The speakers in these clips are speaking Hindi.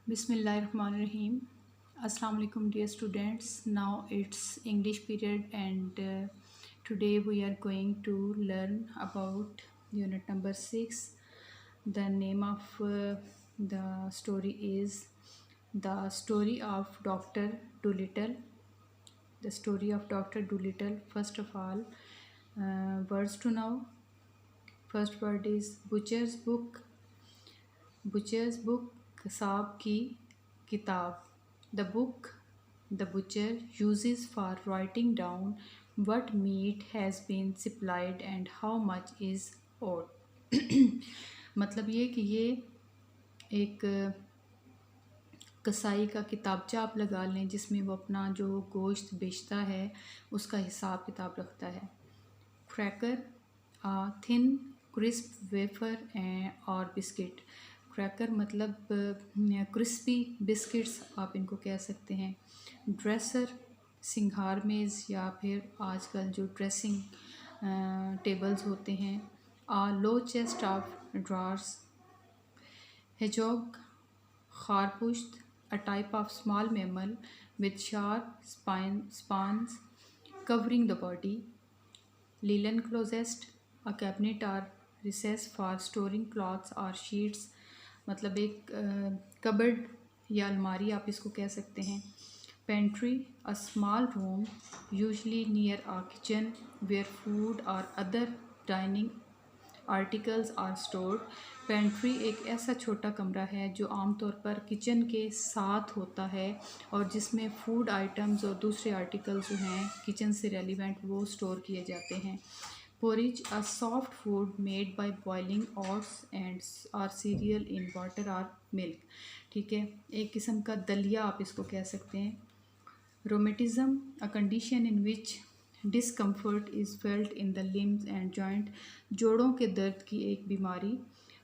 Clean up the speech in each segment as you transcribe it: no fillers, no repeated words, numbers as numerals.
Bismillahirrahmanirrahim. Assalamu alaikum dear students. Now it's English period and today we are going to learn about unit number 6. The name of the story is The Story of Dr. Dolittle. The story of Dr. Dolittle. First of all, words to know. First word is Butcher's Book. Butcher's Book, Kasab की किताब. The book the butcher uses for writing down what meat has been supplied and how much is owed. मतलब ये कि ये एक कसाई का किताबचा आप लगा लें जिसमें वो अपना जो गोश्त बेचता है उसका हिसाब किताब रखता है. क्रैकर, थिन क्रिस्प वेफर और बिस्किट. क्रैकर मतलब क्रिस्पी बिस्किट्स आप इनको कह सकते हैं. ड्रेसर, सिंगार मेज़ या फिर आजकल जो ड्रेसिंग टेबल्स होते हैं. Low chest of drawers. Hedgehog, खारपुश्त, a type of small mammal with sharp spines covering the body. Linen closet, a cabinet or recess for storing clothes or sheets. मतलब एक कबर्ड या अलमारी आप इसको कह सकते हैं. Pantry, a small room usually near a kitchen where food or other dining articles are stored. Pantry एक ऐसा छोटा कमरा है जो आमतौर पर किचन के साथ होता है और जिसमें फूड आइटम्स और दूसरे आर्टिकल्स जो हैं किचन से रेलिवेंट वो स्टोर किए जाते हैं. Porridge, a soft food made by boiling oats and or cereal in water or milk. ठीक है, एक किस्म का दलिया आप इसको कह सकते हैं. Rheumatism, a condition in which discomfort is felt in the limbs and joint. जोड़ों के दर्द की एक बीमारी.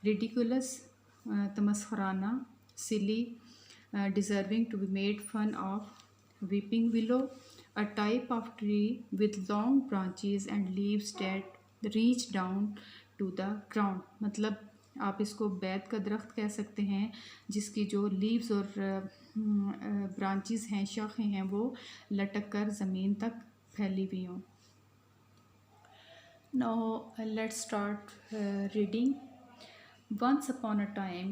रिडिकुलस, तमस्खराना. Silly, deserving to be made fun of. Weeping willow, a type of tree with long branches and leaves that reach down to the ground. मतलब आप इसको बैत का दरख्त कह सकते हैं जिसकी जो लीव्स और ब्रांचेस हैं, शाखें हैं, वो लटक कर ज़मीन तक फैली हुई हों. Now let's start reading. Once upon a time,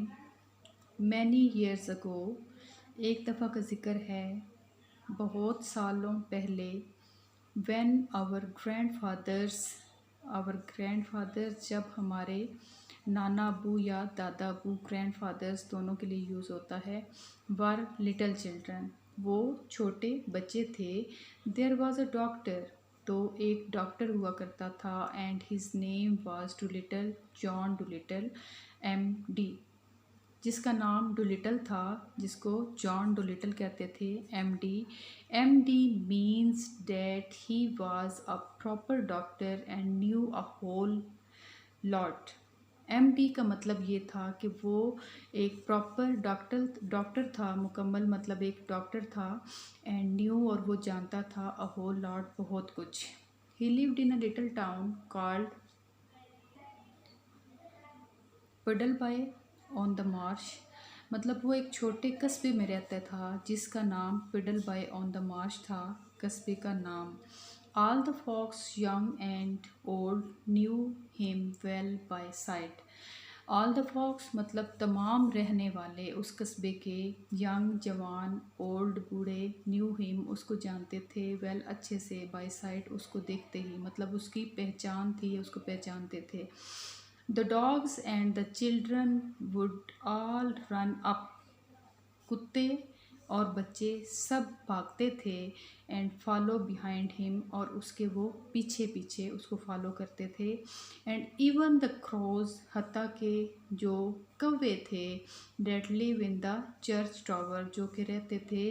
many years ago, एक दफ़ा का ज़िक्र है बहुत सालों पहले. When our grandfathers, जब हमारे नाना अबू या दादा अबू, grandfathers दोनों के लिए यूज़ होता है, were little children, वो छोटे बच्चे थे. There was a doctor, तो एक डॉक्टर हुआ करता था. And his name was Dolittle, John Dolittle MD, जिसका नाम डुलिटल था, जिसको जॉन डुलिटल कहते थे. MD means that he was a proper doctor and knew a whole lot. MD का मतलब ये था कि वो एक प्रॉपर डॉक्टर था, मुकम्मल मतलब एक डॉक्टर था. एंड न्यू, और वो जानता था, अ होल लॉट, बहुत कुछ. He lived in a little town called Puddleby on the marsh. मतलब वो एक छोटे कस्बे में रहता था जिसका नाम पिडलबाई ऑन द मार्श था, कस्बे का नाम. All the folks, young and old, knew him well by sight. All the folks मतलब तमाम रहने वाले उस कस्बे के, यंग जवान, ओल्ड बूढ़े, न्यू हिम उसको जानते थे, वेल अच्छे से, बाय साइट उसको देखते ही, मतलब उसकी पहचान थी, उसको पहचानते थे. The dogs and the children would all run up. कुत्ते और बच्चे सब भागते थे. एंड फॉलो बिहाइंड हिम, और उसके वो पीछे पीछे उसको फॉलो करते थे. एंड इवन द क्रोज, हत्ता के जो कौवे थे, that live in the church tower, जो कि रहते थे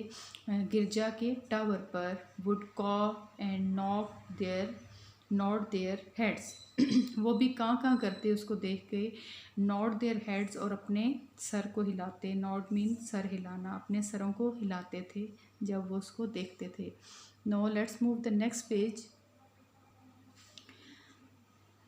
गिरजा के टावर पर, वुड कॉ एंड नॉट देयर हेड्स. वो भी काँ करते उसको देख के, नॉट देयर हेड्स, और अपने सर को हिलाते. नॉट मीन सर हिलाना, अपने सरों को हिलाते थे जब वो उसको देखते थे. No let's move the next page.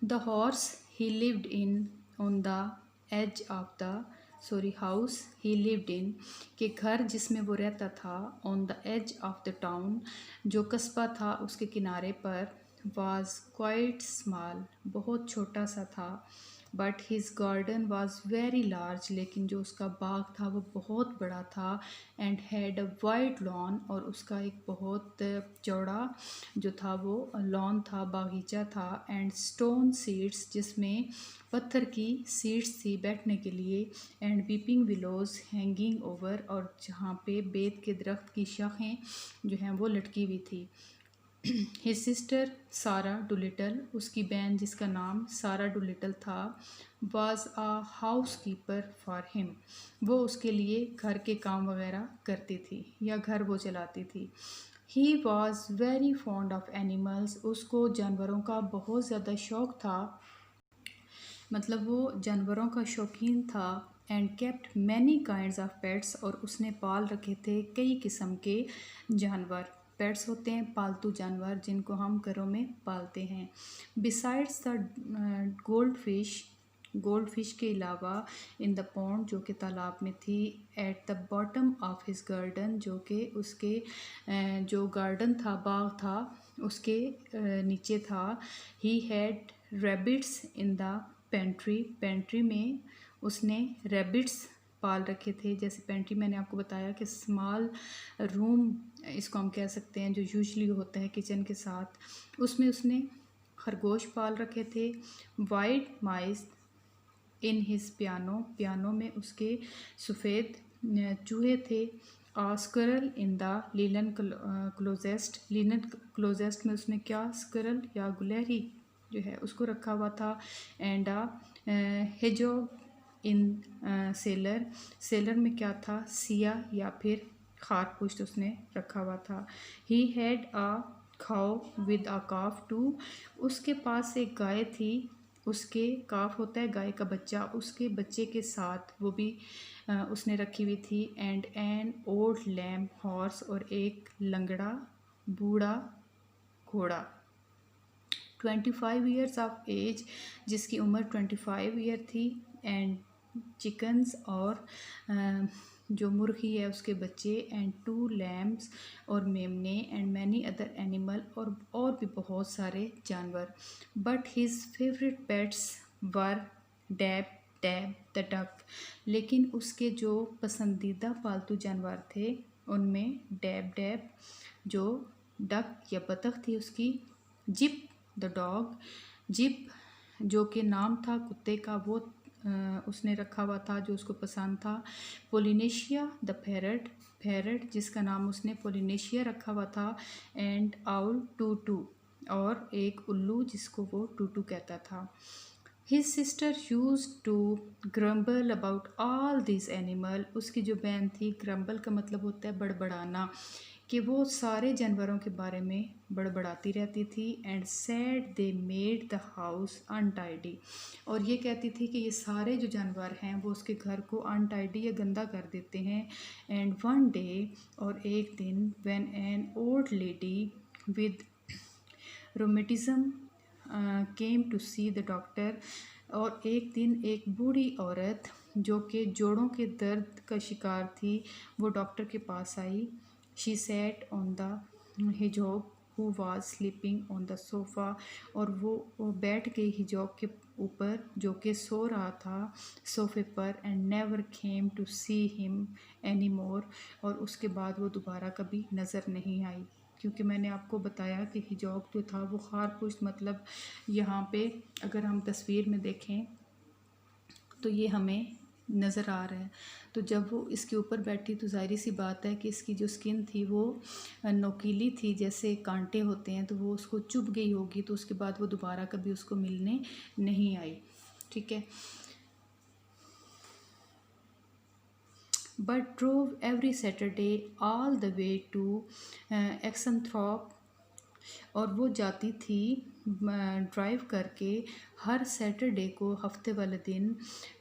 The horse he lived in on the edge of the sorry house he lived in, के घर जिसमें वो रहता था, on the edge of the town, जो कस्बा था उसके किनारे पर, वाज क्वाइट स्मॉल, बहुत छोटा सा था, but his garden was very large, लेकिन जो उसका बाग था वो बहुत बड़ा था, and had a wide lawn, और उसका एक बहुत चौड़ा जो था वो लॉन था, बागीचा था, एंड स्टोन सीट्स, जिसमें पत्थर की सीट्स थी बैठने के लिए, and weeping willows hanging over, और जहाँ पे बेत के दरख्त की शाखें जो हैं वो लटकी हुई थी। हिज सिस्टर सारा डुलिटल, उसकी बहन जिसका नाम सारा डुलिटल था, was a housekeeper for him, वो उसके लिए घर के काम वगैरह करती थी या घर वो चलाती थी। He was very fond of animals, उसको जानवरों का बहुत ज़्यादा शौक़ था, मतलब वो जानवरों का शौकीन था, and kept many kinds of pets, और उसने पाल रखे थे कई किस्म के जानवर। पेट्स होते हैं पालतू जानवर जिनको हम घरों में पालते हैं। बिसाइड्स द गोल्ड फिश के अलावा, इन द पॉन्ड, जो कि तालाब में थी, at the bottom of his garden, जो कि उसके जो गार्डन था, बाग था, उसके नीचे था। He had rabbits in the pantry में उसने रैबिट्स पाल रखे थे। जैसे पेंट्री मैंने आपको बताया कि स्मॉल रूम इसको हम कह सकते हैं, जो यूजली होता है किचन के साथ, उसमें उसने खरगोश पाल रखे थे। White mice in his piano में उसके सफ़ेद चूहे थे। Squirrel in the linen closest में उसने क्या स्क्विरल या गुलहरी जो है उसको रखा हुआ था। एंड हेजॉग इन सेलर में क्या था, सिया या फिर खारपुष्ट उसने रखा हुआ था। ही हैड अ खाओ विद अ काफ टू, उसके पास एक गाय थी, उसके काफ होता है गाय का बच्चा, उसके बच्चे के साथ वो भी उसने रखी हुई थी। And an old lame horse, और एक लंगड़ा बूढ़ा घोड़ा। 25 ईयर्स ऑफ एज, जिसकी उम्र 25 ईयर थी। एंड चिकन्स, और जो मुर्गी है उसके बच्चे। एंड 2 लैम्स, और मेमने। एंड मैनी अदर एनिमल, और भी बहुत सारे जानवर। But his favourite pets were dab dab the duck, लेकिन उसके जो पसंदीदा पालतू जानवर थे उनमें डैब डैब जो डक या बतख थी उसकी, जिप द डॉग, जिप जो कि नाम था कुत्ते का, वो उसने रखा हुआ था जो उसको पसंद था। पोलिनेशिया द पैरट जिसका नाम उसने पोलिनेशिया रखा हुआ था। एंड आउल टूटू, और एक उल्लू जिसको वो टूटू कहता था। His sister used to grumble about all this animal, उसकी जो बहन थी, ग्रम्बल का मतलब होता है बड़बड़ाना, कि वो सारे जानवरों के बारे में बड़बड़ाती रहती थी। And sad they made the house untidy, और ये कहती थी कि ये सारे जो जानवर हैं वो उसके घर को अनटाइडी या गंदा कर देते हैं। एंड वन डे, और एक दिन, when an old lady with rheumatism came to see the doctor, और एक दिन एक बूढ़ी औरत जो कि जोड़ों के दर्द का शिकार थी वो डॉक्टर के पास आई। शी सैट ऑन द हिजॉब who was sleeping on the sofa, और वो बैठ गई हिजॉब के ऊपर जो कि सो रहा था सोफ़े पर। And never came to see him any more, और उसके बाद वो दोबारा कभी नज़र नहीं आई। क्योंकि मैंने आपको बताया कि हिजॉक जो था वो खारपुष्ट, मतलब यहाँ पे अगर हम तस्वीर में देखें तो ये हमें नज़र आ रहा है। तो जब वो इसके ऊपर बैठी तो ज़ाहिर सी बात है कि इसकी जो स्किन थी वो नोकीली थी, जैसे कांटे होते हैं, तो वो उसको चुभ गई होगी, तो उसके बाद वो दोबारा कभी उसको मिलने नहीं आई। ठीक है। but drove every Saturday all the way to एक्सनथ्रॉप, और वो जाती थी ड्राइव करके हर सैटरडे को, हफ्ते वाले दिन।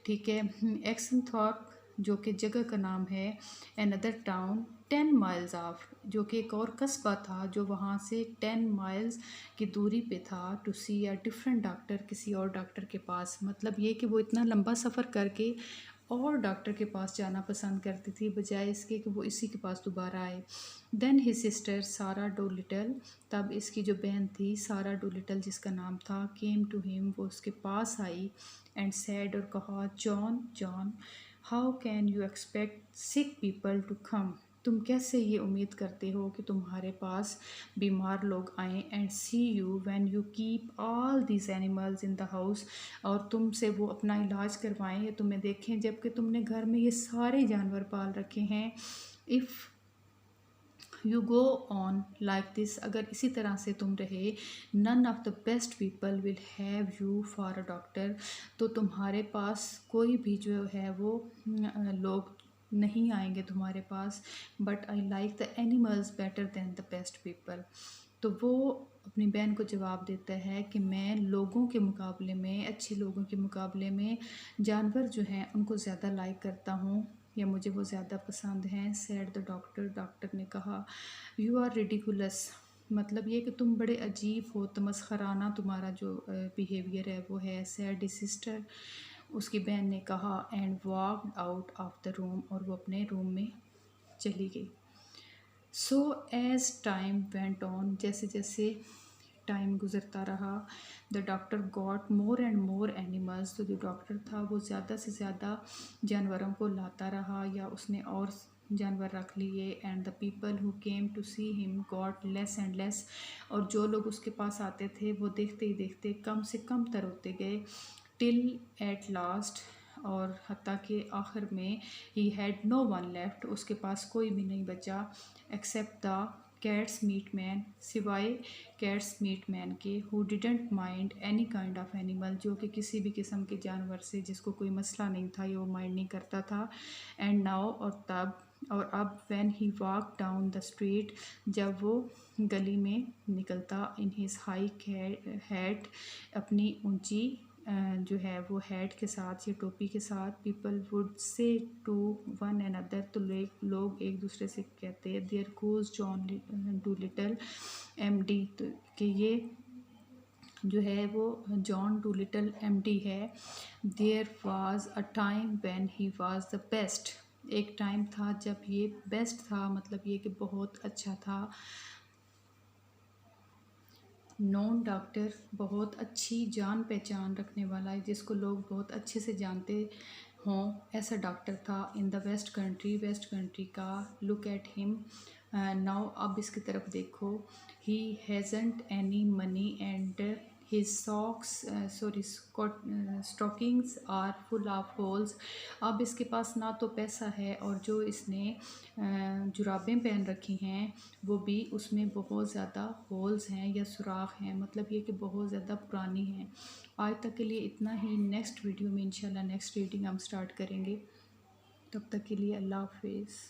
ठीक है। एक्सनथ्रॉप जो कि जगह का नाम है, अनदर टाउन 10 माइल्स ऑफ, जो कि एक और कस्बा था जो वहाँ से 10 माइल्स की दूरी पे था। To see a different doctor, किसी और डॉक्टर के पास, मतलब ये कि वो इतना लंबा सफ़र करके और डॉक्टर के पास जाना पसंद करती थी बजाय इसके कि वो इसी के पास दोबारा आए। देन हिज सिस्टर सारा डोलिटल, तब इसकी जो बहन थी सारा डोलिटल जिसका नाम था, केम टू हिम, वो उसके पास आई एंड सैड, और कहा, John John, how can you expect sick people to come, तुम कैसे ये उम्मीद करते हो कि तुम्हारे पास बीमार लोग आएँ, and see you when you keep all these animals in the house, और तुमसे वो अपना इलाज करवाएं या तुम्हें देखें जबकि तुमने घर में ये सारे जानवर पाल रखे हैं। If you go on like this, अगर इसी तरह से तुम रहे, none of the best people will have you for a doctor, तो तुम्हारे पास कोई भी जो है वो लोग नहीं आएंगे तुम्हारे पास। But I like the animals better than the best people, तो वो अपनी बहन को जवाब देता है कि मैं लोगों के मुकाबले में, अच्छे लोगों के मुकाबले में जानवर जो हैं उनको ज़्यादा लाइक करता हूँ, या मुझे वो ज़्यादा पसंद हैं। सैड द डॉक्टर, डॉक्टर ने कहा, यू आर रिडिकुलस, मतलब ये कि तुम बड़े अजीब हो, तमस्खराना तुम्हारा जो बिहेवियर है वो है। सैड सिस्टर, उसकी बहन ने कहा, and walked out of the room, और वो अपने रूम में चली गई। So as time went on, जैसे जैसे टाइम गुज़रता रहा, the doctor got more and more animals, तो जो डॉक्टर था वो ज़्यादा से ज़्यादा जानवरों को लाता रहा, या उसने और जानवर रख लिए। And the people who came to see him got less and less, और जो लोग उसके पास आते थे वो देखते ही देखते कम से कम तर होते गए। टिल एट लास्ट, और हत्ता के आखिर में, he had no one left, उसके पास कोई भी नहीं बचा, except the cat's meat man, सिवाय कैट्स मीट मैन के, who didn't mind any kind of animal, जो कि किसी भी किस्म के जानवर से जिसको कोई मसला नहीं था, ये वो माइंड नहीं करता था। एंड नाउ, और तब, और अब, when he walk down the street, जब वो गली में निकलता, इन हिज हाई हैट, अपनी ऊंची जो है वो हैट के साथ या टोपी के साथ, people would say to one another, तो लोग एक दूसरे से कहते हैं, there goes John Dolittle MD, तो कि ये जो है वो जॉन डूलिटल एमडी है। There was a time when he was the best, एक टाइम था जब ये बेस्ट था, मतलब ये कि बहुत अच्छा था। नॉन डॉक्टर, बहुत अच्छी जान पहचान रखने वाला है, जिसको लोग बहुत अच्छे से जानते हों, ऐसा डॉक्टर था in the West Country, West Country का। लुक एट हिम नाउ, अब इसकी तरफ देखो। He hasn't any money and his socks, sorry, stockings are full of holes, अब इसके पास ना तो पैसा है, और जो इसने जुराबें पहन रखी हैं वो भी, उसमें बहुत ज़्यादा होल्स हैं या सुराख हैं, मतलब ये कि बहुत ज़्यादा पुरानी हैं। आज तक के लिए इतना ही, नेक्स्ट वीडियो में इंशाल्लाह नेक्स्ट रीडिंग हम स्टार्ट करेंगे। तब तक के लिए अल्लाह हाफिज़।